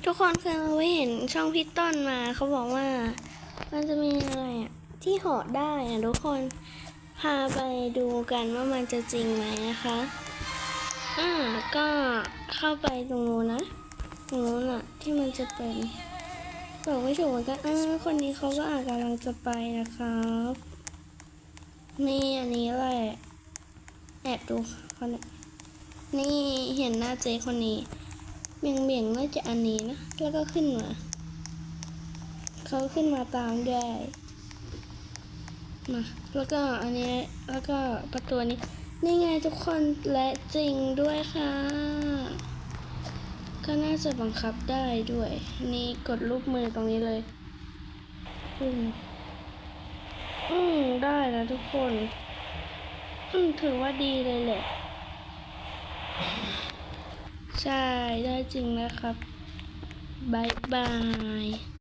ทุกคนเคยไปเห็นช่องพี่ต้นมาเขาบอกว่ามันจะมีอะไรอะที่เหาะได้อะทุกคนพาไปดูกันว่ามันจะจริงไหมนะคะก็เข้าไปตรงนู้นนะตรงนู้นอะที่มันจะเป็นบอกไม่ถูกเหมือนกันคนนี้เขาก็กำลังจะไปนะครับนี่อันนี้แหละแอบดูคนนี่เห็นหน้าเจ๊คนนี้เบี่ยงน่าจะอันนี้นะแล้วก็ขึ้นมาเขาขึ้นมาตามได้มาแล้วก็อันนี้แล้วก็ประตูนี้นี่ไงทุกคนและจริงด้วยค่ะก็น่าจะบังคับได้ด้วยนี่กดรูปมือตรงนี้เลยได้แล้วทุกคนถือว่าดีเลยแหละใช่ได้จริงนะครับบ๊ายบาย